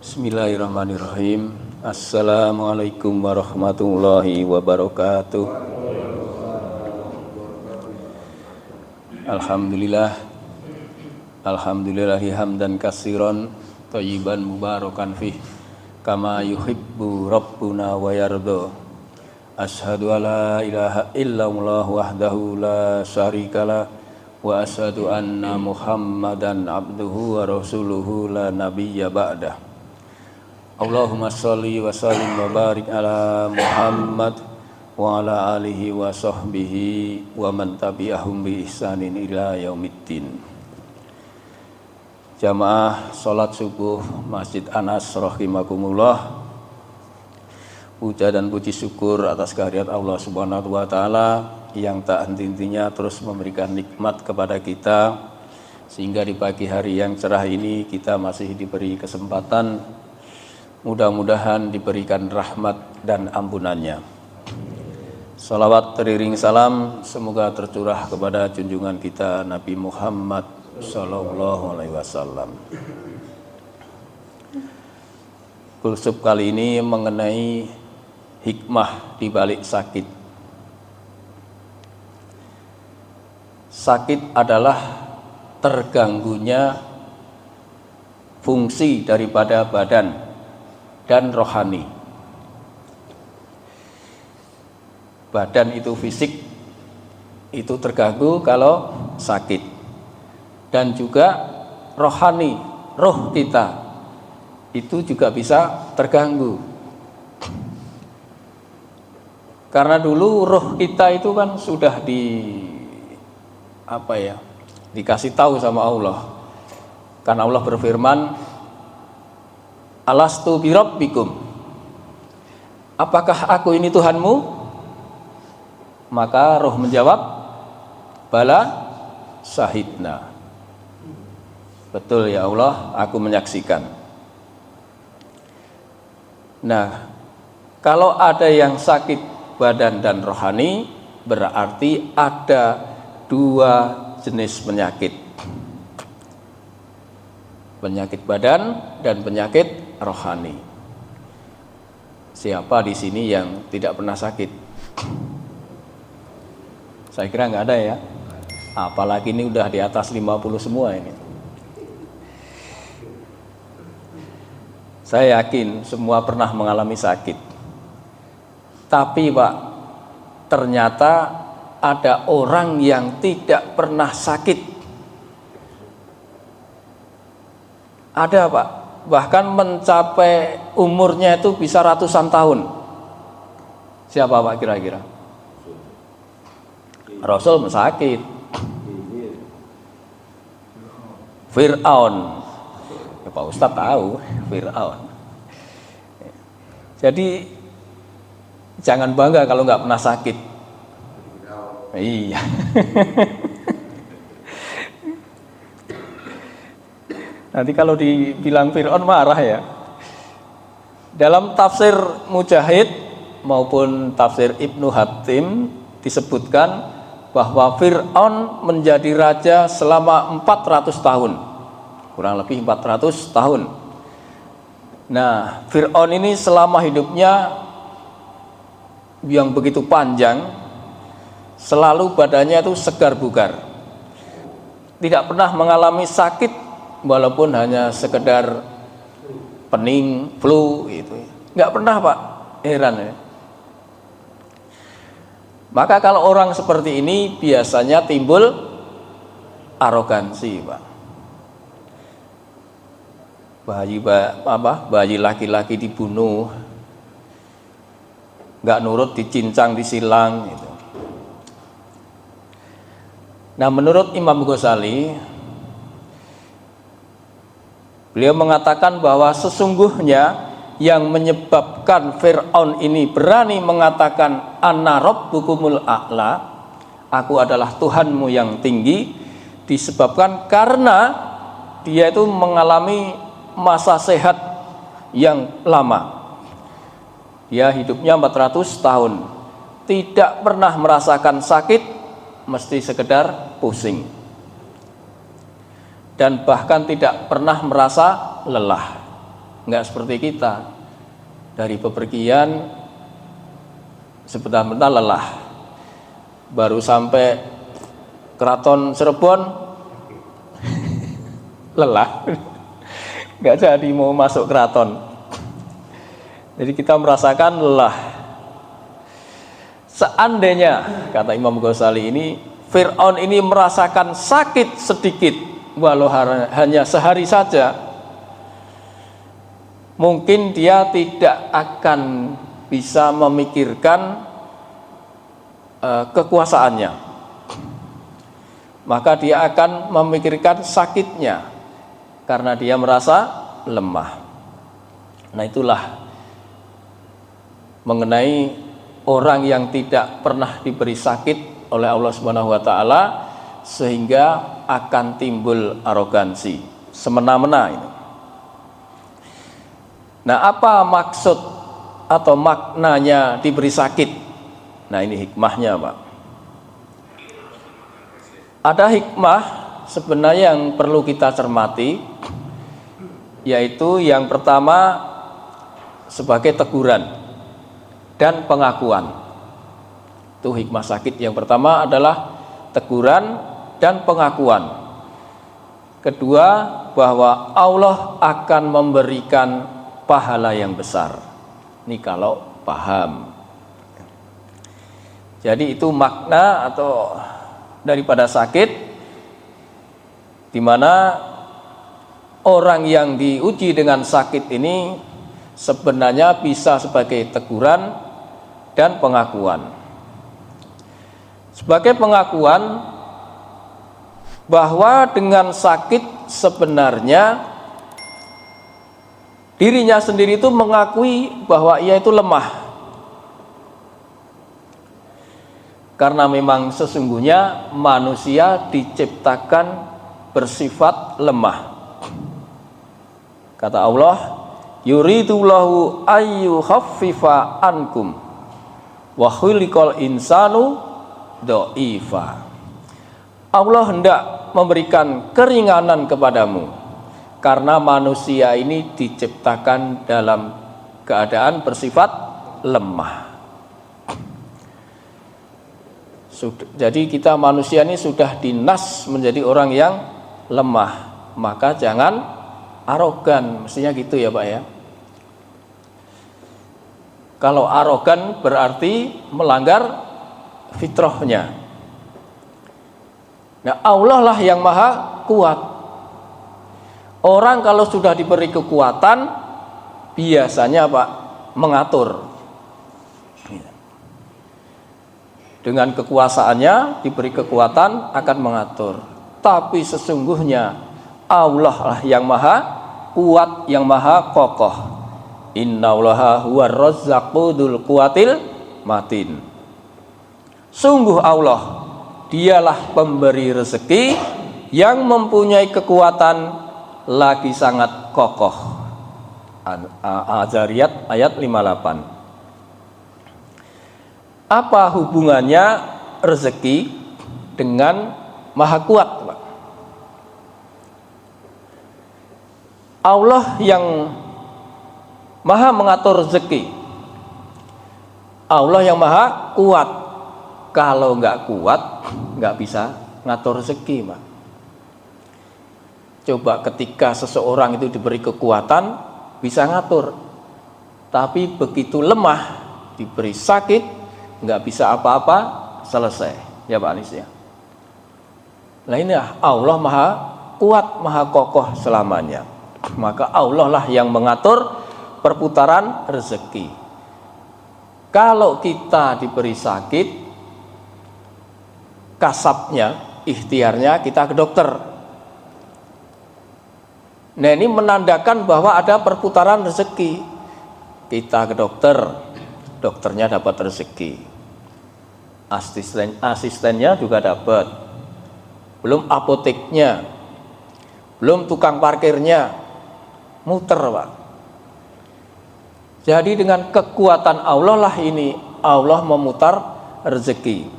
Bismillahirrahmanirrahim. Assalamualaikum warahmatullahi wabarakatuh. Alhamdulillahi hamdan katsiran thayyiban mubarakan fih kama yuhibbu rabbuna wa yarda. Asyhadu alla ilaha illallah wahdahu la syarikalah wa asyhadu anna Muhammadan abduhu wa rasuluhu la nabiyya ba'dah. Allahumma sholli wa sallim wa barik ala Muhammad wa ala alihi wa sahbihi wa man tabi'ahum bi ihsanin ila yaumiddin. Jamaah salat subuh Masjid Anas rahimakumullah. Puja dan puji syukur atas kehadirat Allah Subhanahu wa taala yang tak henti-hentinya terus memberikan nikmat kepada kita, sehingga di pagi hari yang cerah ini kita masih diberi kesempatan, mudah-mudahan diberikan rahmat dan ampunannya. Salawat teriring salam semoga tercurah kepada junjungan kita Nabi Muhammad sallallahu alaihi wasallam. Kulsub kali ini mengenai hikmah di balik sakit. Sakit adalah terganggunya fungsi daripada badan dan rohani. Badan itu fisik itu terganggu kalau sakit, dan juga rohani, roh kita itu juga bisa terganggu. Karena dulu roh kita itu kan sudah dikasih tahu sama Allah. Karena Allah berfirman, alastu birabbikum, apakah aku ini Tuhanmu? Maka roh menjawab, bala syahidna, betul ya Allah, aku menyaksikan. Nah, kalau ada yang sakit badan dan rohani, berarti ada dua jenis penyakit, penyakit badan dan penyakit rohani. Siapa di sini yang tidak pernah sakit? Saya kira nggak ada ya. Apalagi ini udah di atas 50 semua ini. Saya yakin semua pernah mengalami sakit. Tapi Pak, ternyata ada orang yang tidak pernah sakit. Ada Pak, bahkan mencapai umurnya itu bisa ratusan tahun. Siapa Pak kira-kira? Rasul sakit. Fir'aun. Ya, Pak Ustadz tahu Fir'aun. Jadi jangan bangga kalau nggak pernah sakit. Iya. Nanti kalau dibilang Fir'aun marah ya. Dalam tafsir Mujahid maupun tafsir Ibnu Hatim disebutkan bahwa Fir'aun menjadi raja selama 400 tahun. Kurang lebih 400 tahun. Nah, Fir'aun ini selama hidupnya yang begitu panjang, selalu badannya itu segar bugar, tidak pernah mengalami sakit walaupun hanya sekedar pening, flu gitu. Nggak pernah Pak, heran ya. Maka kalau orang seperti ini biasanya timbul arogansi Pak. Bayi laki-laki dibunuh, nggak nurut dicincang, disilang gitu. Nah, menurut Imam Ghazali, beliau mengatakan bahwa sesungguhnya yang menyebabkan Fir'aun ini berani mengatakan ana rabbukumul a'la, aku adalah Tuhanmu yang tinggi, disebabkan karena dia itu mengalami masa sehat yang lama. Dia hidupnya 400 tahun, tidak pernah merasakan sakit, mesti sekedar pusing. dan bahkan tidak pernah merasa lelah. Enggak seperti kita. Dari bepergian sebentar-bentar lelah. Baru sampai Keraton Cirebon lelah. Enggak jadi mau masuk keraton. Jadi kita merasakan lelah. Seandainya, kata Imam Ghazali ini, Fir'aun ini merasakan sakit sedikit, walau hanya sehari saja, mungkin dia tidak akan bisa memikirkan kekuasaannya. Maka dia akan memikirkan sakitnya, karena dia merasa lemah. Nah, itulah mengenai orang yang tidak pernah diberi sakit oleh Allah Subhanahu wa taala, sehingga akan timbul arogansi, semena-mena ini. Nah, apa maksud atau maknanya diberi sakit? Nah, ini hikmahnya, Pak. Ada hikmah sebenarnya yang perlu kita cermati, yaitu yang pertama sebagai teguran dan pengakuan. Itu hikmah sakit yang pertama adalah teguran dan pengakuan. Kedua, bahwa Allah akan memberikan pahala yang besar. Ini kalau paham. Jadi itu makna atau daripada sakit, di mana orang yang diuji dengan sakit ini sebenarnya bisa sebagai teguran dan pengakuan. Sebagai pengakuan bahwa dengan sakit sebenarnya dirinya sendiri itu mengakui bahwa ia itu lemah. Karena memang sesungguhnya manusia diciptakan bersifat lemah. Kata Allah, yuridullahu ayyukhaffifa ankum wa khuliqal insanu dha'ifa. Allah hendak memberikan keringanan kepadamu karena manusia ini diciptakan dalam keadaan bersifat lemah. Jadi kita manusia ini sudah dinas menjadi orang yang lemah, maka jangan arogan, mestinya gitu ya Pak ya. Kalau arogan berarti melanggar fitrahnya. Nah, Allah lah yang maha kuat. Orang kalau sudah diberi kekuatan, biasanya Pak mengatur. Dengan kekuasaannya diberi kekuatan akan mengatur. Tapi sesungguhnya Allah lah yang maha kuat, yang maha kokoh. Innallaha huwar razzaqu dzul quwwatil matin. Sungguh Allah, dialah pemberi rezeki yang mempunyai kekuatan lagi sangat kokoh. Az-Zariyat ayat 58. Apa hubungannya rezeki dengan maha kuat, Pak? Allah yang maha mengatur rezeki, Allah yang maha kuat. Kalau nggak kuat, nggak bisa ngatur rezeki, Pak. Coba ketika seseorang itu diberi kekuatan, bisa ngatur. Tapi begitu lemah, diberi sakit, nggak bisa apa-apa, selesai. Ya Pak Anis ya. Nah ini Allah maha kuat, maha kokoh selamanya. Maka Allah lah yang mengatur perputaran rezeki. Kalau kita diberi sakit, kasabnya, ikhtiarnya kita ke dokter. Nah ini menandakan bahwa ada perputaran rezeki. Kita ke dokter, dokternya dapat rezeki, asistennya juga dapat, belum apoteknya, belum tukang parkirnya, muter Pak. Jadi dengan kekuatan Allah lah ini Allah memutar rezeki.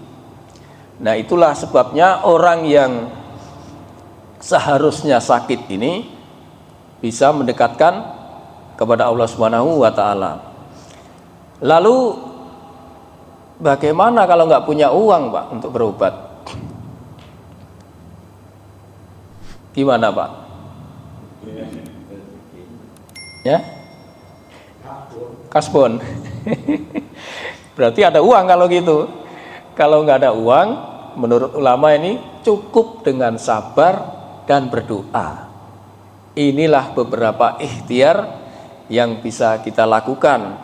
Nah itulah sebabnya orang yang seharusnya sakit ini bisa mendekatkan kepada Allah Subhanahu wa taala. Lalu bagaimana kalau nggak punya uang, Pak, untuk berobat? Gimana, Pak? Ya? Kasbon. Berarti ada uang kalau gitu. Kalau nggak ada uang, menurut ulama ini cukup dengan sabar dan berdoa. Inilah beberapa ikhtiar yang bisa kita lakukan.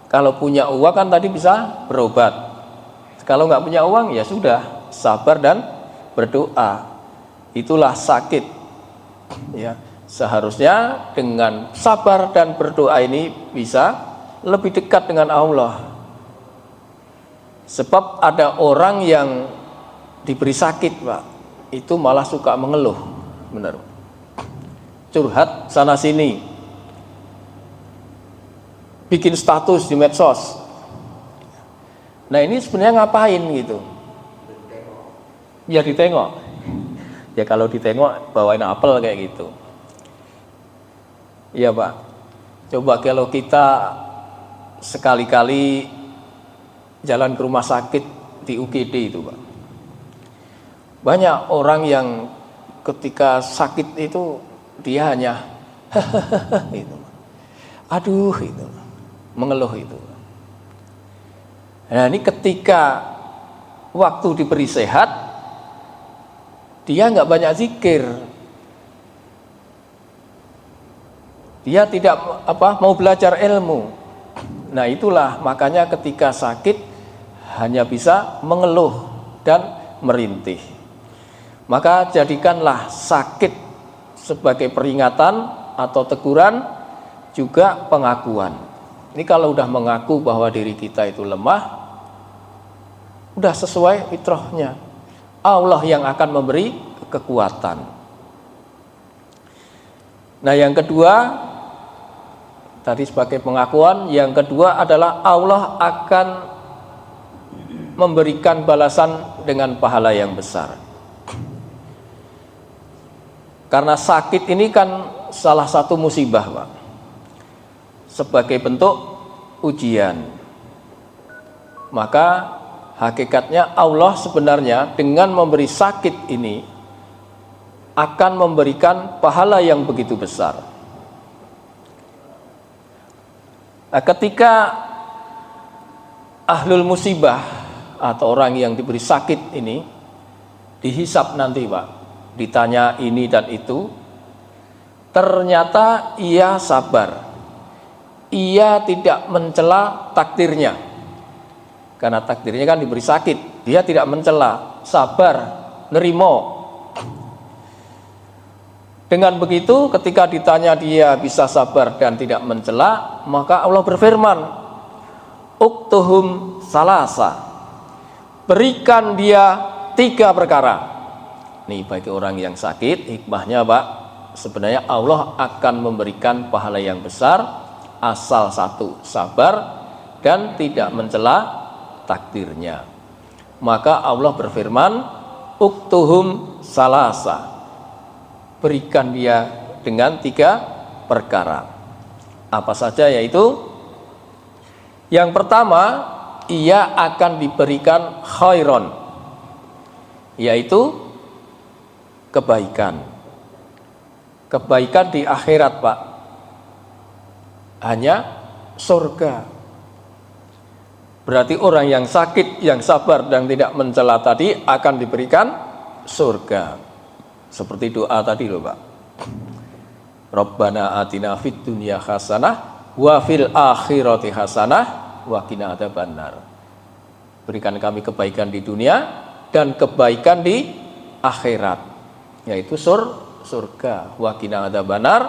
Kalau punya uang kan tadi bisa berobat. Kalau nggak punya uang ya sudah, sabar dan berdoa. Itulah sakit. Ya, seharusnya dengan sabar dan berdoa ini bisa lebih dekat dengan Allah. Sebab ada orang yang diberi sakit, Pak, itu malah suka mengeluh, benar. Curhat sana sini, bikin status di medsos. Nah ini sebenarnya ngapain gitu? Ya ditengok. Ya kalau ditengok bawain apel kayak gitu. Iya, Pak. Coba kalau kita sekali-kali jalan ke rumah sakit di UGD itu, Pak. Banyak orang yang ketika sakit itu dia hanya itu. Aduh itu. Mengeluh itu. Nah, ini ketika waktu diberi sehat dia nggak banyak zikir. Dia tidak mau belajar ilmu. Nah, itulah makanya ketika sakit hanya bisa mengeluh dan merintih. Maka jadikanlah sakit sebagai peringatan atau teguran, juga pengakuan. Ini kalau udah mengaku bahwa diri kita itu lemah, udah sesuai fitrahnya. Allah yang akan memberi kekuatan. Nah, yang kedua tadi sebagai pengakuan, yang kedua adalah Allah akan memberikan balasan dengan pahala yang besar. Karena sakit ini kan salah satu musibah, Pak. Sebagai bentuk ujian. Maka hakikatnya Allah sebenarnya dengan memberi sakit ini akan memberikan pahala yang begitu besar. Nah, ketika ahlul musibah atau orang yang diberi sakit ini dihisap nanti, Pak, ditanya ini dan itu, ternyata ia sabar, ia tidak mencela takdirnya, karena takdirnya kan diberi sakit, dia tidak mencela, sabar, nerimo. Dengan begitu ketika ditanya dia bisa sabar dan tidak mencela, maka Allah berfirman, uktuhum salasa, berikan dia 3 perkara. Nih bagi orang yang sakit, hikmahnya, Pak, sebenarnya Allah akan memberikan pahala yang besar asal satu, sabar dan tidak mencela takdirnya. Maka Allah berfirman, uktuhum salasa, berikan dia dengan 3 perkara. Apa saja? Yaitu yang pertama, ia akan diberikan khairon, yaitu kebaikan. Kebaikan di akhirat, Pak, hanya surga. Berarti orang yang sakit, yang sabar dan tidak mencela tadi akan diberikan surga. Seperti doa tadi loh, Pak. Rabbana atina fid dunya hasanah wa fil akhirati hasanah wa qina adzabannar. Berikan kami kebaikan di dunia dan kebaikan di akhirat, yaitu surga, wa qina adzabannar,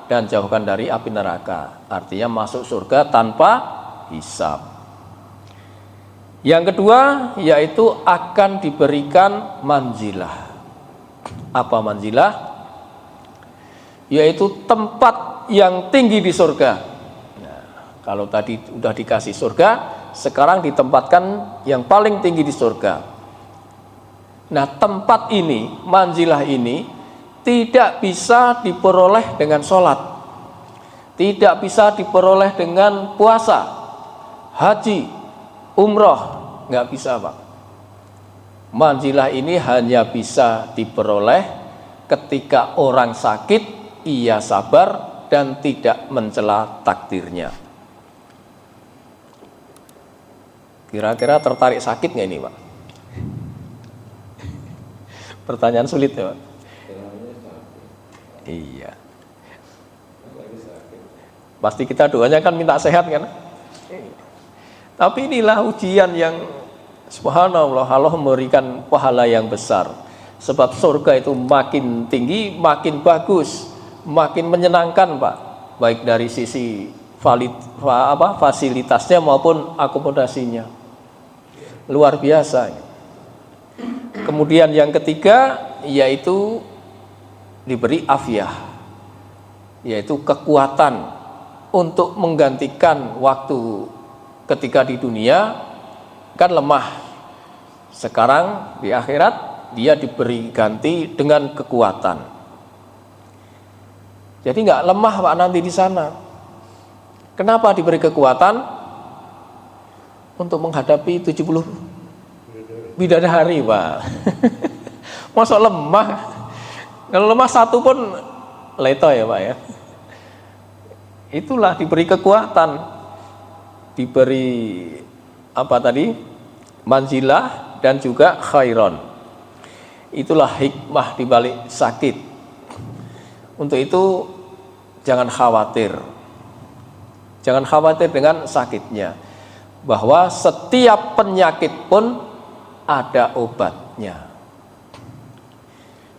dan jauhkan dari api neraka. Artinya masuk surga tanpa hisab. Yang kedua yaitu akan diberikan manzilah. Apa manzilah? Yaitu tempat yang tinggi di surga. Kalau tadi sudah dikasih surga, sekarang ditempatkan yang paling tinggi di surga. Nah, tempat ini, manzilah ini tidak bisa diperoleh dengan sholat. tidak bisa diperoleh dengan puasa, haji, umroh, nggak bisa Pak. Manzilah ini hanya bisa diperoleh ketika orang sakit, ia sabar dan tidak mencela takdirnya. Kira-kira tertarik sakit nggak ini Pak? Pertanyaan sulit ya Pak? Iya. Pasti kita doanya kan minta sehat kan? Tapi inilah ujian yang subhanallah, Allah memberikan pahala yang besar. Sebab surga itu makin tinggi, makin bagus, makin menyenangkan Pak. Baik dari sisi fasilitasnya maupun akomodasinya. Luar biasa. Kemudian yang ketiga yaitu diberi afiah, yaitu kekuatan untuk menggantikan waktu ketika di dunia kan lemah. Sekarang di akhirat dia diberi ganti dengan kekuatan. Jadi nggak lemah Pak nanti di sana. Kenapa diberi kekuatan? Untuk menghadapi 70 bidadari Pak. Masa lemah? Kalau lemah satu pun leto ya Pak ya. Itulah diberi kekuatan, diberi apa tadi, manzilah dan juga khairon. Itulah hikmah dibalik sakit. Untuk itu jangan khawatir dengan sakitnya, bahwa setiap penyakit pun ada obatnya.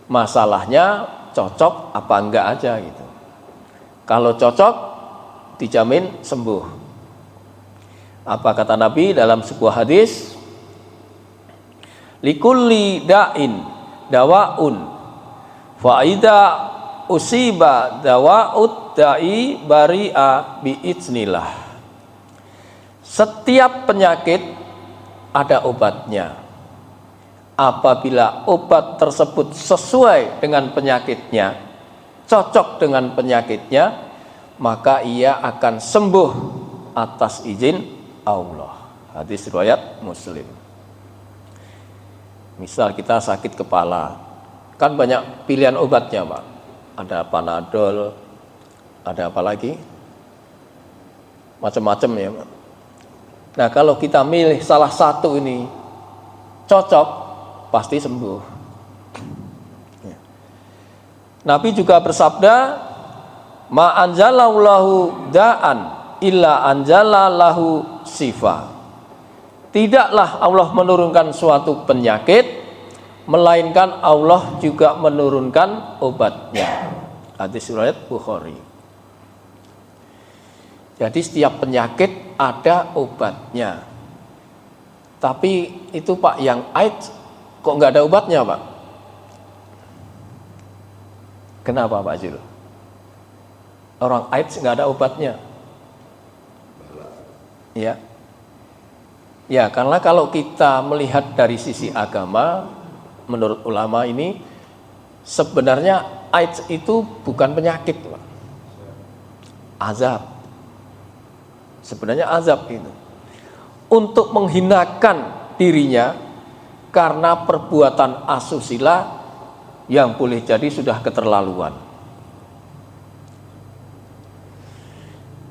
Masalahnya cocok apa enggak aja gitu. Kalau cocok dijamin sembuh. Apa kata Nabi dalam sebuah hadis? Likulli da'in dawaun fa idza usiba dawa'ud da'i bari'a bi'iznillah. Setiap penyakit ada obatnya. Apabila obat tersebut sesuai dengan penyakitnya, cocok dengan penyakitnya, maka ia akan sembuh atas izin Allah. Hadis riwayat Muslim. Misal kita sakit kepala, kan banyak pilihan obatnya Pak. Ada Panadol, ada apa lagi? Macam-macam ya Pak. Nah kalau kita milih salah satu ini cocok, pasti sembuh. Nabi juga bersabda, ma anzalallahu da'an illa anzalalahu sifa. Tidaklah Allah menurunkan suatu penyakit, melainkan Allah juga menurunkan obatnya. Hadis riwayat Bukhari. Jadi setiap penyakit ada obatnya. Tapi itu Pak yang AIDS kok nggak ada obatnya Pak? Kenapa Pak Zul? Orang AIDS nggak ada obatnya. Ya. Ya, karena kalau kita melihat dari sisi agama, menurut ulama ini sebenarnya AIDS itu bukan penyakit, Pak. Azab. Sebenarnya azab itu. Untuk menghinakan dirinya karena perbuatan asusila yang boleh jadi sudah keterlaluan.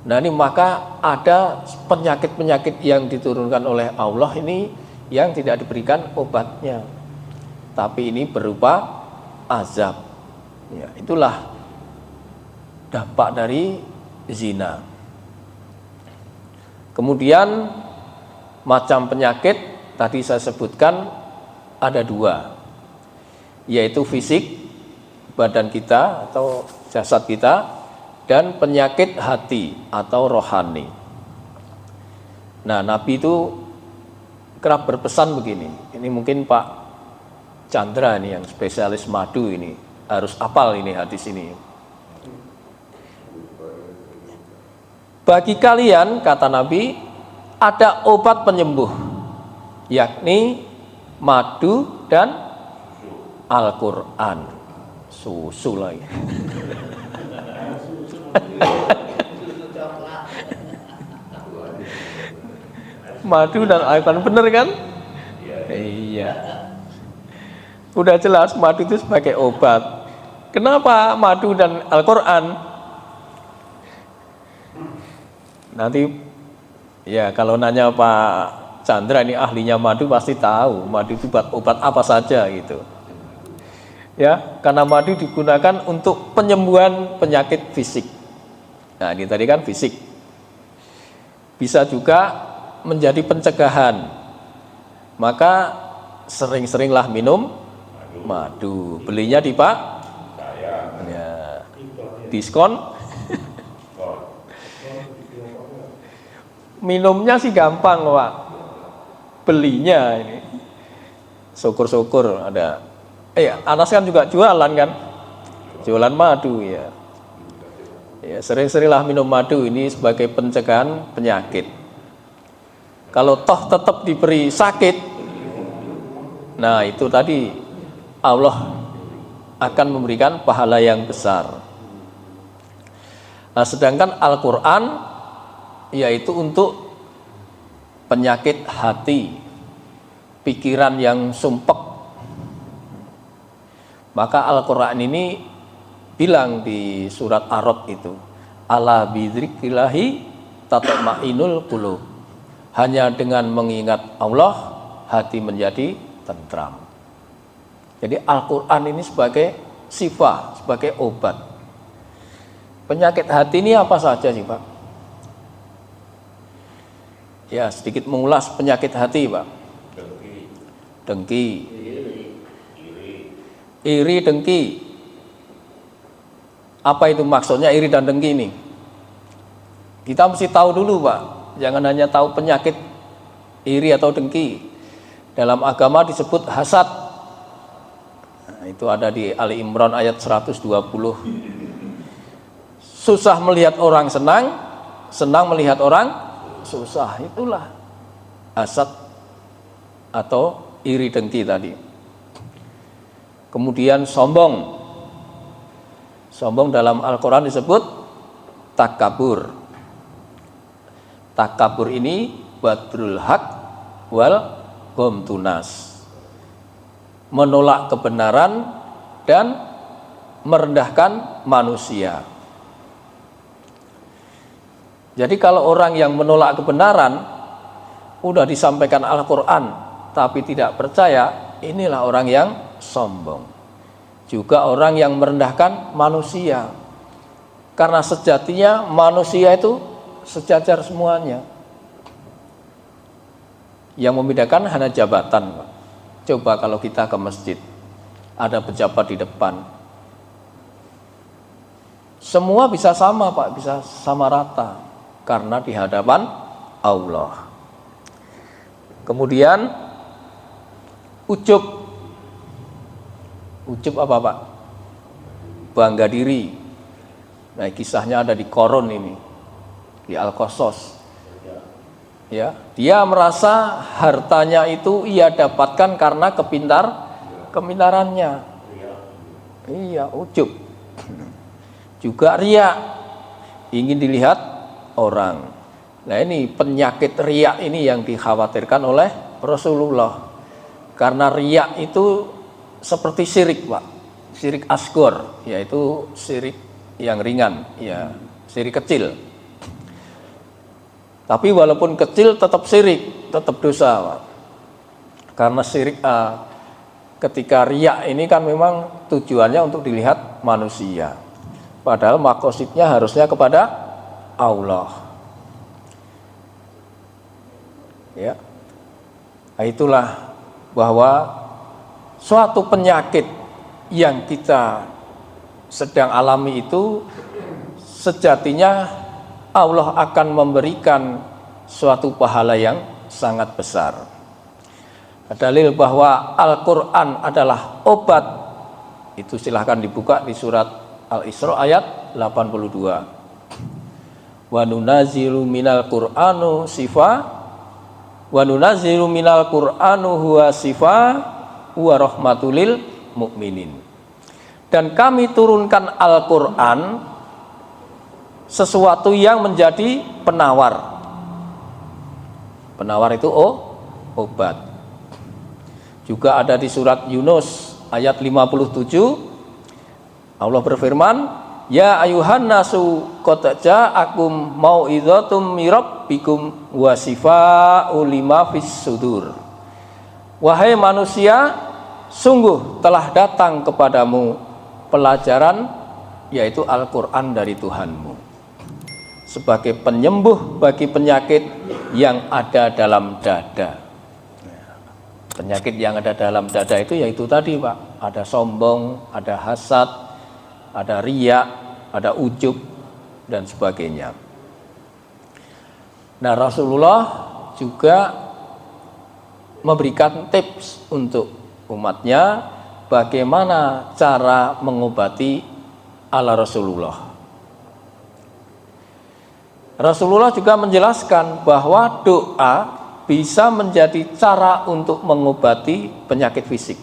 Nah ini maka ada penyakit-penyakit yang diturunkan oleh Allah ini yang tidak diberikan obatnya, tapi ini berupa azab. Ya, itulah dampak dari zina. Kemudian macam penyakit tadi saya sebutkan ada dua, yaitu fisik badan kita atau jasad kita, dan penyakit hati atau rohani. Nah, Nabi itu kerap berpesan begini. Ini mungkin Pak Chandra ini yang spesialis madu ini harus hafal ini hadis ini. Bagi kalian, kata Nabi, ada obat penyembuh, yakni madu dan Al-Quran. Susu lagi. Madu dan Al-Quran, bener kan? Iya. Udah jelas madu itu sebagai obat. Kenapa madu dan Al-Quran? Nanti ya kalau nanya Pak Chandra, ini ahlinya madu, pasti tahu madu itu buat obat apa saja gitu. Ya, karena madu digunakan untuk penyembuhan penyakit fisik. Nah, ini tadi kan fisik. Bisa juga menjadi pencegahan. Maka sering-seringlah minum madu. Belinya di Pak? Ya, diskon. Minumnya sih gampang Pak. Belinya ini syukur-syukur ada. Anas kan juga jualan kan? Jualan madu ya. Ya, sering-seringlah minum madu ini sebagai pencegahan penyakit. Kalau toh tetap diberi sakit, nah itu tadi Allah akan memberikan pahala yang besar. Nah, sedangkan Al-Quran yaitu untuk penyakit hati, pikiran yang sumpek. Maka Al-Quran ini bilang di surat Ar-Rod itu, ala bidzikrillahi tatma'innul qulub. Hanya dengan mengingat Allah, hati menjadi tentram. Jadi Al-Quran ini sebagai sifah, sebagai obat. Penyakit hati ini apa saja sih Pak? Ya, sedikit mengulas penyakit hati Pak. Dengki. Iri, dengki. Apa itu maksudnya iri dan dengki ini? Kita mesti tahu dulu Pak. Jangan hanya tahu penyakit iri atau dengki. Dalam agama disebut hasad. Nah, itu ada di Ali Imran ayat 120. Susah melihat orang senang, senang melihat orang susah. Itulah hasad atau iri dengki tadi. Kemudian sombong. Sombong dalam Al-Quran disebut takabur. Takabur ini badrul haq wal ghamtunas, menolak kebenaran dan merendahkan manusia. Jadi kalau orang yang menolak kebenaran udah disampaikan Al-Quran tapi tidak percaya, inilah orang yang sombong. Juga orang yang merendahkan manusia, karena sejatinya manusia itu sejajar semuanya. Yang membedakan hanya jabatan Pak. Coba kalau kita ke masjid, ada pejabat di depan, semua bisa sama Pak, bisa sama rata, karena di hadapan Allah. Kemudian ujub. Ujub apa Pak? Bangga diri. Nah, kisahnya ada di Korun ini, di Al-Qasas. Ya, dia merasa hartanya itu ia dapatkan karena kepintarannya. Iya, ujub. Juga riya, ingin dilihat orang. Nah, ini penyakit riya ini yang dikhawatirkan oleh Rasulullah. Karena riya itu seperti syirik, Pak. Syirik asghar, yaitu syirik yang ringan, ya, syirik kecil. Tapi walaupun kecil tetap syirik, tetap dosa, Pak. Karena syirik ketika riya ini kan memang tujuannya untuk dilihat manusia. Padahal maqasidnya harusnya kepada Allah. Ya. Nah, itulah bahwa suatu penyakit yang kita sedang alami itu sejatinya Allah akan memberikan suatu pahala yang sangat besar. Dalil bahwa Al-Quran adalah obat itu silahkan dibuka di surat Al-Isra ayat 82. Wa nunazilu minal Qur'anu sifa wa nunazilu minal Qur'anu huwa sifa wa rahmatulil mu'minin. Dan kami turunkan Al-Quran sesuatu yang menjadi penawar. Penawar itu obat. Juga ada di surat Yunus ayat 57, Allah berfirman, ya ayuhan nasu qad ja'akum mau'izatum mirabbikum wa shifaa'un lima fis sudur. Wahai manusia, sungguh telah datang kepadamu pelajaran, yaitu Al-Quran dari Tuhanmu, sebagai penyembuh bagi penyakit yang ada dalam dada. Penyakit yang ada dalam dada itu yaitu tadi Pak, ada sombong, ada hasad, ada riya, ada ujub, dan sebagainya. Nah, Rasulullah juga memberikan tips untuk umatnya bagaimana cara mengobati ala Rasulullah. Rasulullah juga menjelaskan bahwa doa bisa menjadi cara untuk mengobati penyakit fisik.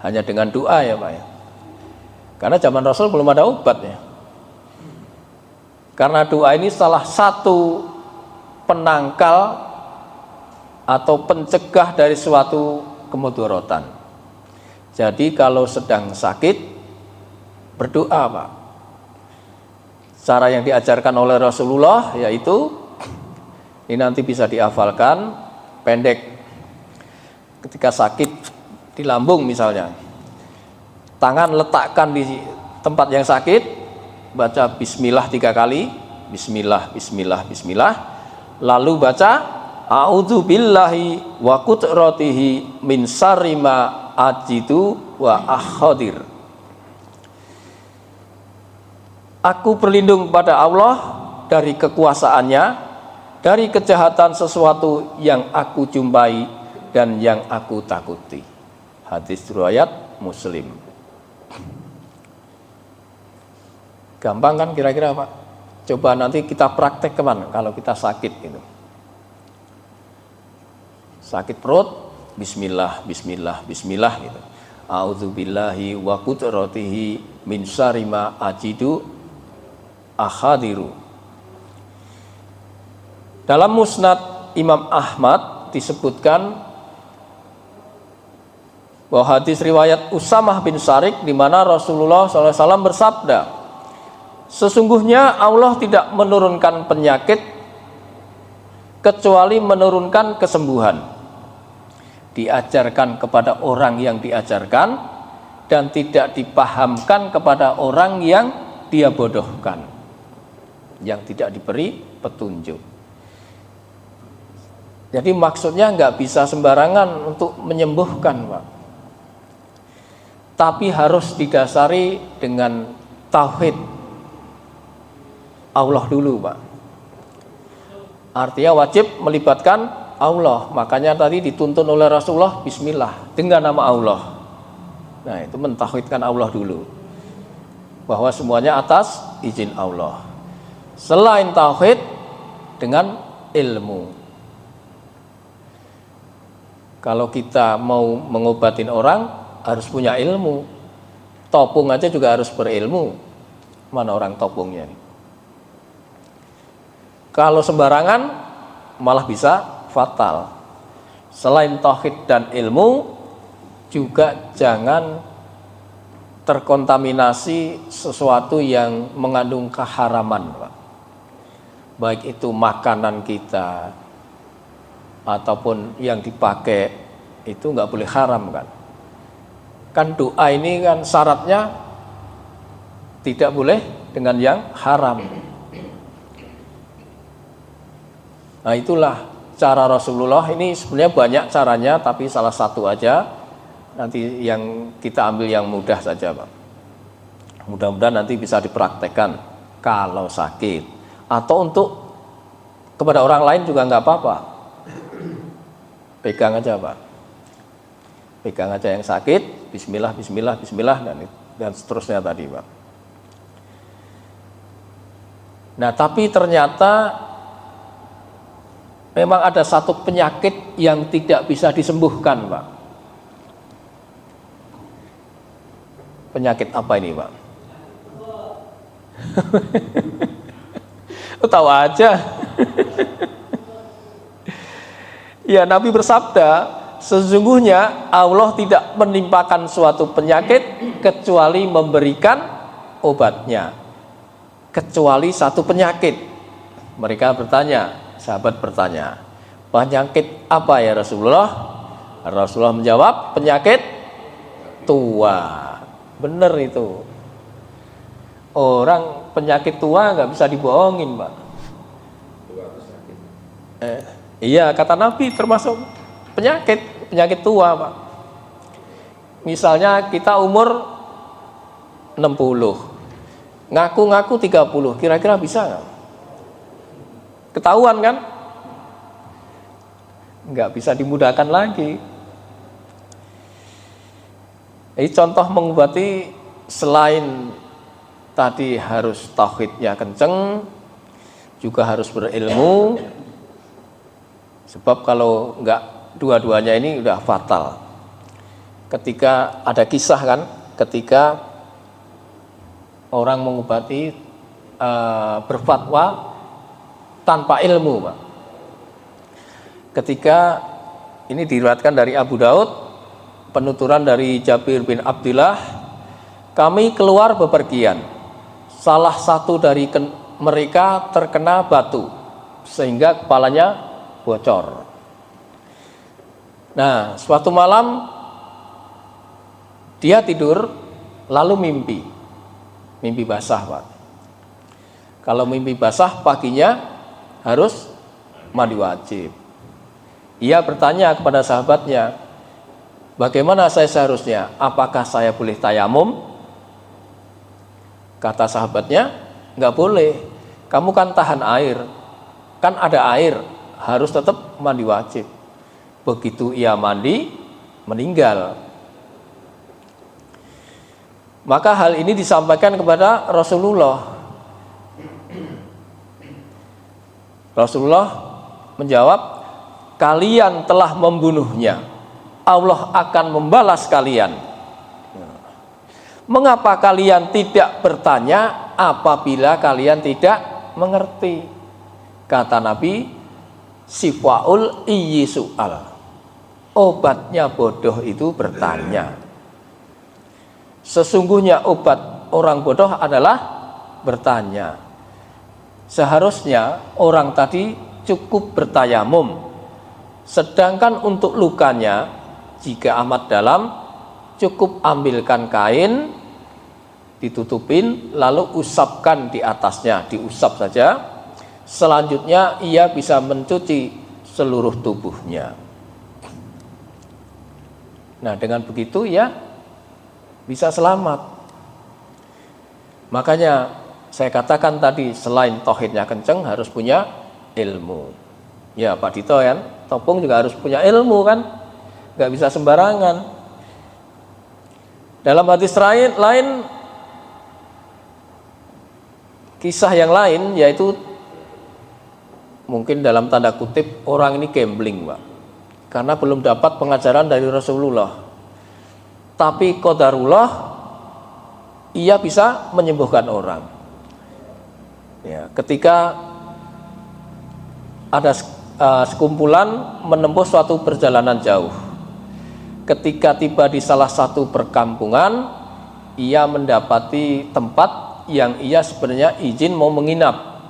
Hanya dengan doa ya Pak ya. Karena zaman Rasul belum ada obatnya. Karena doa ini salah satu penangkal atau pencegah dari suatu kemudorotan. Jadi kalau sedang sakit, berdoa Pak. Cara yang diajarkan oleh Rasulullah yaitu, ini nanti bisa dihafalkan, pendek. Ketika sakit di lambung misalnya, tangan letakkan di tempat yang sakit, baca bismillah 3 kali, bismillah, bismillah, bismillah, lalu baca a'udzu billahi wa qudratihi min syarri ma ajidu wa akhadir. Aku berlindung pada Allah dari kekuasaannya, dari kejahatan sesuatu yang aku jumpai dan yang aku takuti. Hadis riwayat Muslim. Gampang kan kira-kira Pak? Coba nanti kita praktek kemana kalau kita sakit gitu. Sakit perut, bismillah, bismillah, bismillah gitu. A'udzubillahi wa qudratihi min syarri ma ajidu akhadiru. Dalam Musnad Imam Ahmad disebutkan bahwa hadis riwayat Usamah bin Syarik di mana Rasulullah SAW bersabda, sesungguhnya Allah tidak menurunkan penyakit kecuali menurunkan kesembuhan. Diajarkan kepada orang yang diajarkan dan tidak dipahamkan kepada orang yang dia bodohkan, yang tidak diberi petunjuk. Jadi maksudnya nggak bisa sembarangan untuk menyembuhkan Pak, tapi harus didasari dengan tauhid Allah dulu Pak. Artinya wajib melibatkan Allah. Makanya tadi dituntun oleh Rasulullah bismillah, dengan nama Allah. Nah itu mentauhidkan Allah dulu, bahwa semuanya atas izin Allah. Selain tauhid, dengan ilmu. Kalau kita mau mengobatin orang harus punya ilmu. Topung aja juga harus berilmu. Mana orang topungnya nih? Kalau sembarangan malah bisa fatal. Selain tauhid dan ilmu, juga jangan terkontaminasi sesuatu yang mengandung keharaman, Pak. Baik itu makanan kita ataupun yang dipakai, itu nggak boleh haram kan. Kan doa ini kan syaratnya tidak boleh dengan yang haram. Nah itulah cara Rasulullah. Ini sebenarnya banyak caranya, tapi salah satu aja. Nanti yang kita ambil yang mudah saja Pak. Mudah-mudahan nanti bisa dipraktekkan kalau sakit. Atau untuk kepada orang lain juga nggak apa-apa. Pegang aja Pak. Pegang aja yang sakit, bismillah, bismillah, bismillah, dan seterusnya tadi Pak. Nah tapi ternyata memang ada satu penyakit yang tidak bisa disembuhkan Pak. Penyakit apa ini Pak? Tahu aja. Ya, Nabi bersabda, sesungguhnya Allah tidak menimpakan suatu penyakit kecuali memberikan obatnya. Kecuali satu penyakit. Mereka bertanya, sahabat bertanya, penyakit apa ya Rasulullah? Rasulullah menjawab, penyakit tua. Bener itu. Orang penyakit tua nggak bisa dibohongin, Pak. Iya, kata Nabi termasuk penyakit tua, Pak. Misalnya kita umur 60, ngaku-ngaku 30, kira-kira bisa nggak? Ketahuan kan? Nggak bisa dimudahkan lagi. Ini contoh mengobati, selain tadi harus tauhidnya kenceng, juga harus berilmu. Sebab kalau enggak dua-duanya ini udah fatal. Ketika ada kisah kan, ketika orang mengobati berfatwa tanpa ilmu, Pak. Ketika ini diriwayatkan dari Abu Daud, penuturan dari Jabir bin Abdullah, kami keluar bepergian. Salah satu dari mereka terkena batu sehingga kepalanya bocor. Nah, suatu malam dia tidur lalu mimpi basah, Pak. Kalau mimpi basah paginya harus mandi wajib. Ia bertanya kepada sahabatnya, bagaimana saya seharusnya? Apakah saya boleh tayamum? Kata sahabatnya, nggak boleh. Kamu kan tahan air, kan ada air, harus tetap mandi wajib. Begitu ia mandi, meninggal. Maka hal ini disampaikan kepada Rasulullah. Rasulullah menjawab, kalian telah membunuhnya, Allah akan membalas kalian. Mengapa kalian tidak bertanya apabila kalian tidak mengerti? Kata Nabi, sifaul iyyi su'al. Obatnya bodoh itu bertanya. Sesungguhnya obat orang bodoh adalah bertanya. Seharusnya orang tadi cukup bertayamum. Sedangkan untuk lukanya, jika amat dalam, cukup ambilkan kain, ditutupin, lalu usapkan di atasnya, diusap saja. Selanjutnya ia bisa mencuci seluruh tubuhnya. Nah, dengan begitu ya bisa selamat. Makanya saya katakan tadi, selain tauhidnya kenceng harus punya ilmu. Ya Pak Dito kan, Topung juga harus punya ilmu kan, nggak bisa sembarangan. Dalam hadis lain, kisah yang lain, yaitu mungkin dalam tanda kutip orang ini gambling, Pak, karena belum dapat pengajaran dari Rasulullah. Tapi qadarullah, ia bisa menyembuhkan orang. Ya, ketika ada sekumpulan menempuh suatu perjalanan jauh. Ketika tiba di salah satu perkampungan, ia mendapati tempat yang ia sebenarnya izin mau menginap,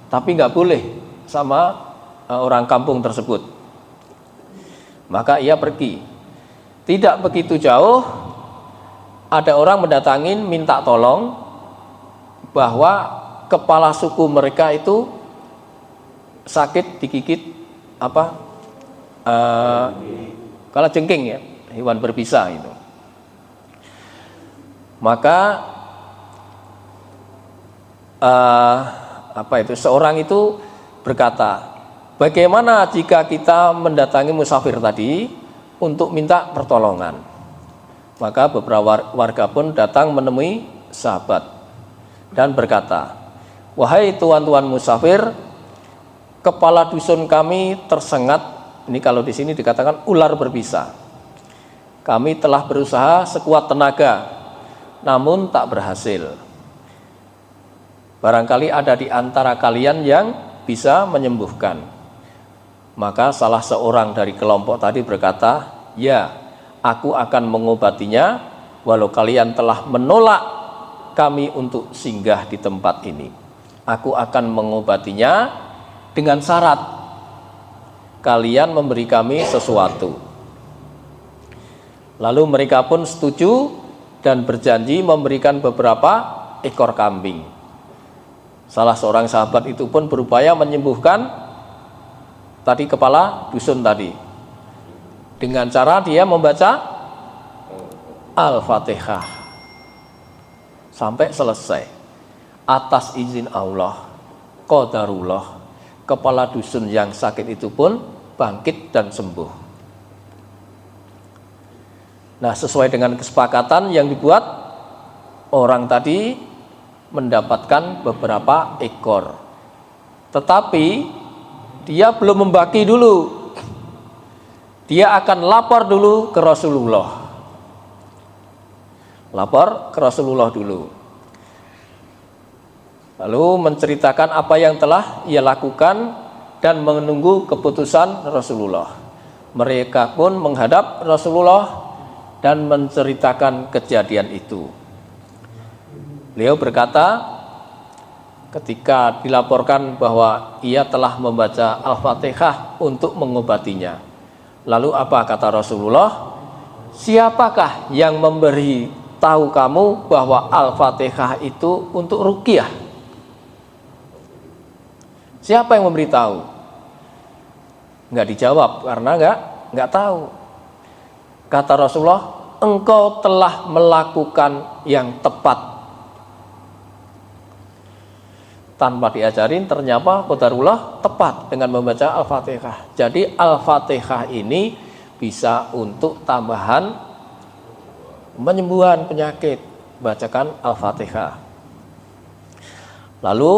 tapi nggak boleh sama orang kampung tersebut. Maka ia pergi. Tidak begitu jauh, ada orang mendatangin minta tolong bahwa kepala suku mereka itu sakit, digigit kalajengking, ya, hewan berbisa itu. Maka seorang itu berkata, bagaimana jika kita mendatangi musafir tadi untuk minta pertolongan? Maka beberapa warga pun datang menemui sahabat dan berkata, wahai tuan-tuan musafir, kepala dusun kami tersengat. Ini kalau di sini dikatakan ular berbisa. Kami telah berusaha sekuat tenaga, namun tak berhasil. Barangkali ada di antara kalian yang bisa menyembuhkan. Maka salah seorang dari kelompok tadi berkata, ya, aku akan mengobatinya walau kalian telah menolak kami untuk singgah di tempat ini. Aku akan mengobatinya dengan syarat kalian memberi kami sesuatu. Lalu mereka pun setuju dan berjanji memberikan beberapa ekor kambing. Salah seorang sahabat itu pun berupaya menyembuhkan tadi kepala dusun tadi dengan cara dia membaca Al-Fatihah sampai selesai. Atas izin Allah, qadarullah, kepala dusun yang sakit itu pun bangkit dan sembuh. Nah, sesuai dengan kesepakatan yang dibuat, orang tadi mendapatkan beberapa ekor. Tetapi dia belum membagi dulu. Dia akan lapor dulu ke Rasulullah. Lapor ke Rasulullah dulu. Lalu menceritakan apa yang telah ia lakukan dan menunggu keputusan Rasulullah. Mereka pun menghadap Rasulullah dan menceritakan kejadian itu. Beliau berkata, ketika dilaporkan bahwa ia telah membaca Al-Fatihah untuk mengobatinya. Lalu apa kata Rasulullah? Siapakah yang memberi tahu kamu bahwa Al-Fatihah itu untuk ruqyah? Siapa yang memberitahu? Enggak dijawab karena enggak tahu. Kata Rasulullah, engkau telah melakukan yang tepat. Tanpa diajarin ternyata qadarullah tepat dengan membaca Al-Fatihah. Jadi Al-Fatihah ini bisa untuk tambahan penyembuhan penyakit. Bacakan Al-Fatihah. Lalu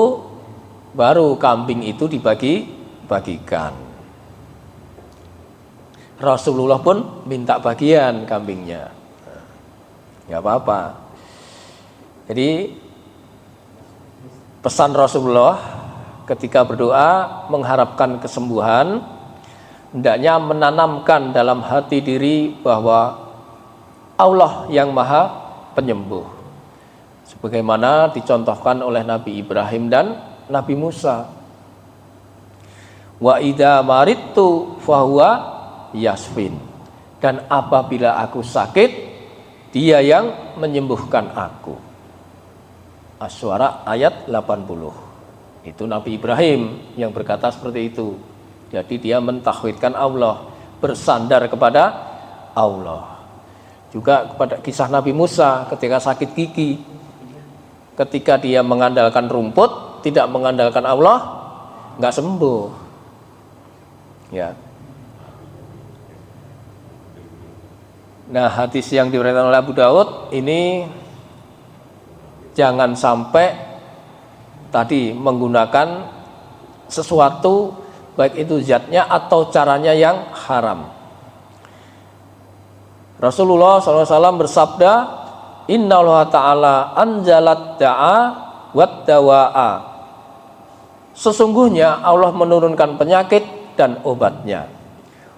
baru kambing itu dibagi-bagikan. Rasulullah pun minta bagian kambingnya. Nggak apa-apa. Jadi pesan Rasulullah ketika berdoa mengharapkan kesembuhan, hendaknya menanamkan dalam hati diri bahwa Allah yang Maha Penyembuh. Sebagaimana dicontohkan oleh Nabi Ibrahim dan Nabi Musa. Wa idza maridtu fahuwa yasfin. Dan apabila aku sakit, dia yang menyembuhkan aku. Asy-Syu'ara ayat 80. Itu Nabi Ibrahim yang berkata seperti itu. Jadi dia mentauhidkan Allah, bersandar kepada Allah. Juga kepada kisah Nabi Musa ketika sakit gigi. Ketika dia mengandalkan rumput, tidak mengandalkan Allah, nggak sembuh. Ya. Nah, hadis yang diriwayatkan oleh Abu Daud ini jangan sampai tadi menggunakan sesuatu baik itu zatnya atau caranya yang haram. Rasulullah SAW bersabda, Inna Allah Ta'ala anjalat da'a wat dawa'a. Sesungguhnya Allah menurunkan penyakit dan obatnya.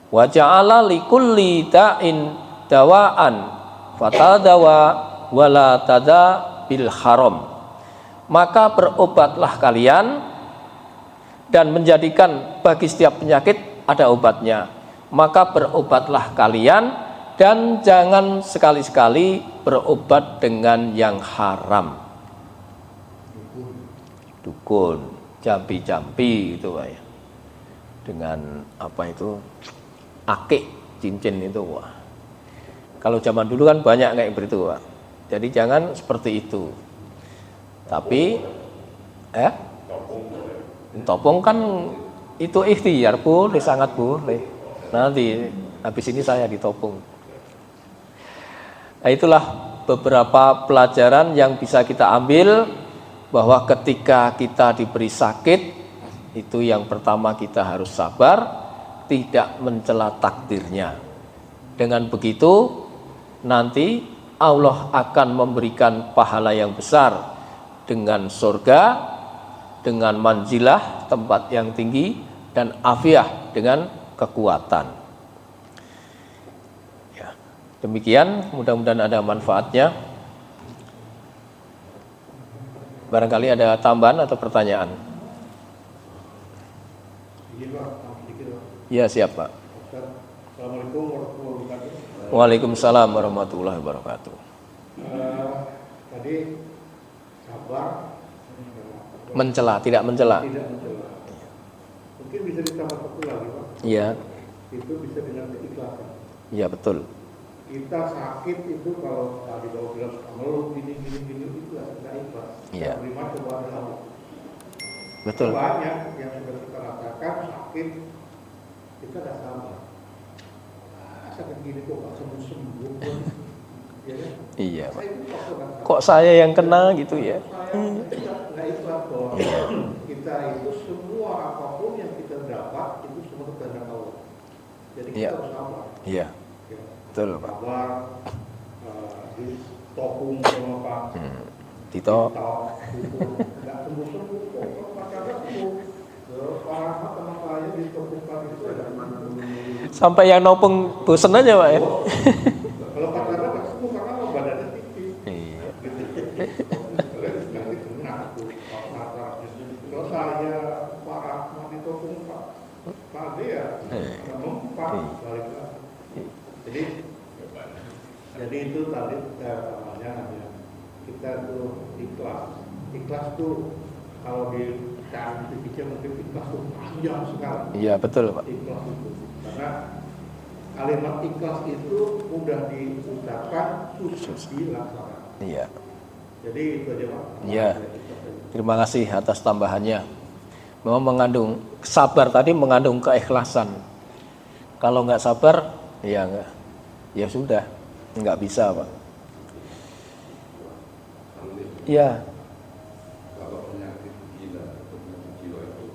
Wa ja'ala likulli da'in dawa'an fatadawa wala tada bil haram. Maka berobatlah kalian dan menjadikan bagi setiap penyakit ada obatnya. Maka berobatlah kalian dan jangan sekali-sekali berobat dengan yang haram. Dukun, jampi-jampi itu ya. Dengan apa itu? Akik, cincin itu, wah. Kalau zaman dulu kan banyak kayak begitu, Pak. Jadi jangan seperti itu. Tapi topong kan itu ikhtiar, boleh, sangat boleh. Nanti habis ini saya ditopong. Nah, itulah beberapa pelajaran yang bisa kita ambil, bahwa ketika kita diberi sakit, itu yang pertama kita harus sabar, tidak mencela takdirnya. Dengan begitu nanti Allah akan memberikan pahala yang besar dengan surga dengan manzilah, tempat yang tinggi, dan afiah dengan kekuatan. Ya, demikian, mudah-mudahan ada manfaatnya. Barangkali ada tambahan atau pertanyaan? Ya, siap Pak. Assalamualaikum warahmatullahi wabarakatuh. Waalaikumsalam warahmatullahi wabarakatuh. Tadi sabar, Mencela, tidak mencela. tidak mencela. Mungkin bisa ditambah satu lagi Pak. Iya, Itu bisa dengan keikhlasan. iya betul. Kita sakit itu kalau tadi bawa bilang mengeluh gini itu tidak ikhlas. Iya. Terima cobaan Allah. Betul. Banyak yang sudah kita rasakan sakit, kita tidak sabar. Sakit gini kok gak sembuh-sembuh. Ya kan? Iya Pak. Saya itu kok Kok saya yang kena gitu ya? nggak ikhlas bahwa kita itu semua apapun yang kita dapat itu semua kehendak Allah. Jadi kita Iya. harus sabar. Iya, Ya. betul Pak. Sabar, ditopung sama Pak Tito. itu nggak sembuh kok pacarnya sembuh. Terus Pak Rahmat sama saya ditopungkan itu ada mana dulu. Sampai yang nopeng bosen aja Pak ya. Kalau pacarnya nggak sembuh karena lo badannya tipis. Iya. Kalau saya Pak Rahmat itu Pak Ade ya, mempak balik lagi. Jadi itu tadi namanya kita tuh ikhlas tuh kalau dicari pikir mungkin ikhlas tuh panjang sekali. Iya betul Pak. Ikhlas itu karena kalimat ikhlas itu mudah diucapkan, susah dilaksanakan. Iya. Jadi itu aja Pak. Iya. Terima kasih atas tambahannya. Memang mengandung sabar tadi mengandung keikhlasan. Kalau nggak sabar, ya nggak, ya sudah, nggak bisa Pak. Iya. Kalau penyakit gila atau penyakit jiwa itu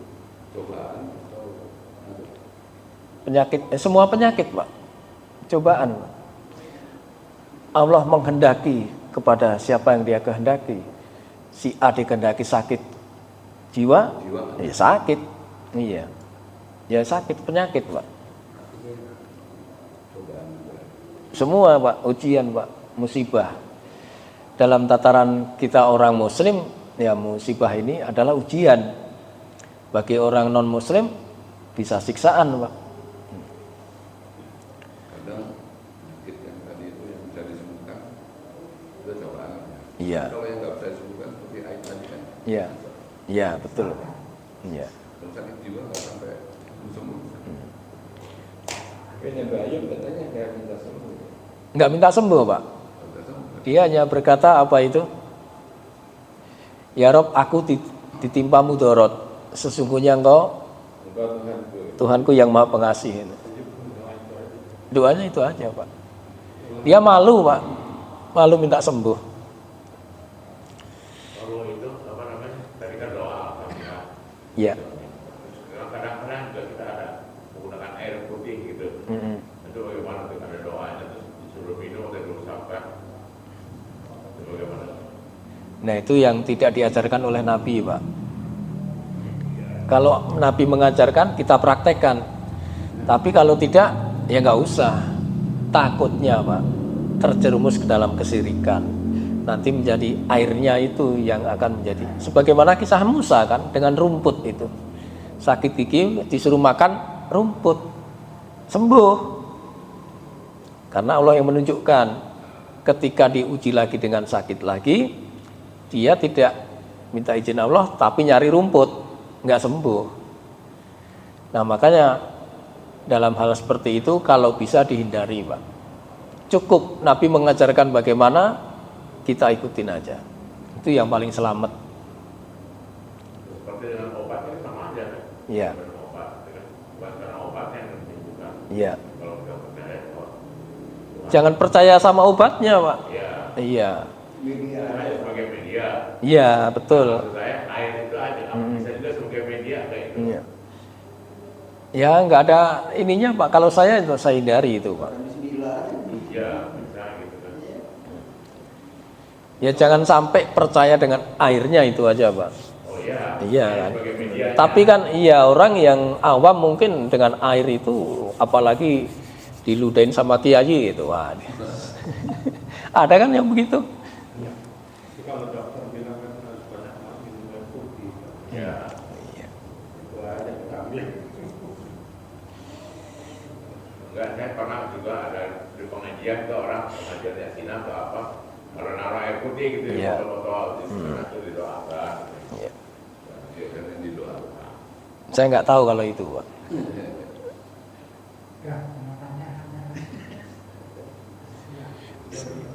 cobaan atau Penyakit, semua penyakit Pak, cobaan. Allah menghendaki kepada siapa yang Dia kehendaki. Si A dikehendaki sakit jiwa, ya sakit, iya, ya sakit penyakit Pak. Semua Pak, ujian Pak, musibah. Dalam tataran kita orang Muslim, ya musibah ini adalah ujian. Bagi orang non Muslim bisa siksaan Pak. kadang penyakit yang tadi itu yang bisa disembuhkan itu cobaan. Iya. Kalau yang nggak bisa disembuhkan seperti air tadi kan. Iya, iya betul. Iya. Kalau sakit jiwa nggak sampai sembuh. Kayaknya Mbak Ayub katanya nggak minta sembuh. Nggak minta sembuh Pak. Nggak sembuh. Dia hanya berkata apa itu? Ya Rob, aku ditimpa mudorot. Sesungguhnya engkau Engkau Tuhanku. Tuhanku yang maha pengasih. Doanya itu aja Pak. Dia malu Pak, malu minta sembuh. Kalau itu apa namanya? Tadi kan doa ya. Iya. Kadang-kadang juga kita ada menggunakan air putih gitu. Itu bagaimana tuh ada doanya terus disuruh minum atau dulu sabar. Itu bagaimana? Nah itu yang tidak diajarkan oleh Nabi Pak. Kalau Nabi mengajarkan kita praktekkan. Tapi kalau tidak ya nggak usah. Takutnya Pak terjerumus ke dalam kesirikan. Nanti menjadi airnya itu yang akan menjadi. Sebagaimana kisah Musa kan dengan rumput itu. Sakit gigi disuruh makan rumput. Sembuh. Karena Allah yang menunjukkan ketika diuji lagi dengan sakit lagi, dia tidak minta izin Allah tapi nyari rumput. Nggak sembuh. Nah makanya dalam hal seperti itu kalau bisa dihindari Pak. Cukup Nabi mengajarkan bagaimana, kita ikutin aja. Itu yang paling selamat. Seperti dengan obat ini sama aja kan? Iya. Dengan obat, bukan karena obatnya yang menyembuhkan. Iya. Kalau kita percaya Tuhan. Jangan percaya sama obatnya Pak. Iya. Iya. Saya sebagai media. Iya betul. Maksud saya air itu aja. Bisa juga sebagai media kayak gitu. Iya. Ya nggak ada ininya Pak. Kalau saya itu saya hindari itu Pak. Iya, bisa gitu kan. Ya jangan sampai percaya dengan airnya itu aja Pak. Oh ya. Iya kan. Sebagai medianya. Tapi kan iya orang yang awam mungkin dengan air itu apalagi diludahin sama kiai gitu. Wah. Ada kan yang begitu? Jadi kalau dokter bilang kan harus banyak minum air putih. Ya. Itu aja kita ambil. Enggak, saya pernah juga ada di pengajian ke orang pengajian Yasin atau apa, kalau naruh air putih gitu Iya. ya, botol-botol itu didoakan. Iya. Ya, kan yang didoakan. Saya nggak tahu kalau itu, Pak.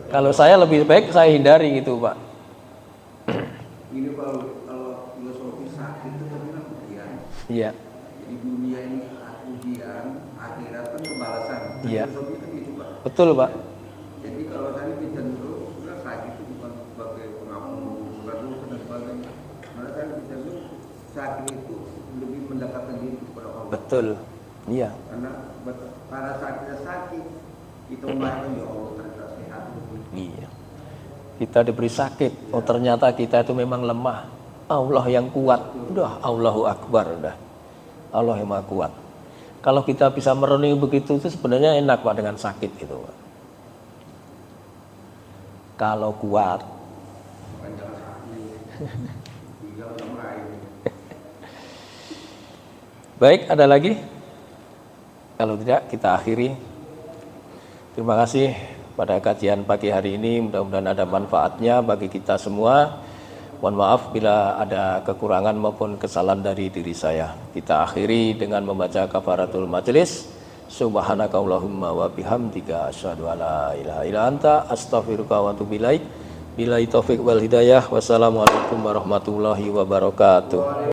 Kalau saya lebih baik saya hindari gitu, Pak. Ini kalau filosofi sakit itu kan ujian. Iya. Jadi dunia ini ujian, akhirat kan pembalasan. Iya. Filosofi itu gitu Pak. Betul, Pak. Jadi kalau tadi kita dulu bilang sakit itu bukan sebagai pengampun, bukan dosa dan sebagainya. Malah kan kita dulu sakit itu lebih mendekatkan diri kepada Allah. Betul. Iya. Karena pada saat kita sakit, kita membayangkan ya Allah ternyata sehat. Iya. Kita diberi sakit. Oh, ternyata kita itu memang lemah. Allah yang kuat. Udah, Allahu Akbar udah. Allah yang Maha Kuat. Kalau kita bisa merenungi begitu itu sebenarnya enak Pak dengan sakit itu, Pak. Kalau kuat. Bukan jangan sakit. Tinggal sama lain. Baik, ada lagi? Kalau tidak, kita akhiri. Terima kasih pada kajian pagi hari ini. Mudah-mudahan ada manfaatnya bagi kita semua. Mohon maaf bila ada kekurangan maupun kesalahan dari diri saya. Kita akhiri dengan membaca kafaratul majelis. Subhanakallahumma wa bihamdika asyhadu an la ilaha illa anta astaghfiruka wa atubu ilaik. Billahi taufik wal hidayah. Wassalamualaikum warahmatullahi wabarakatuh.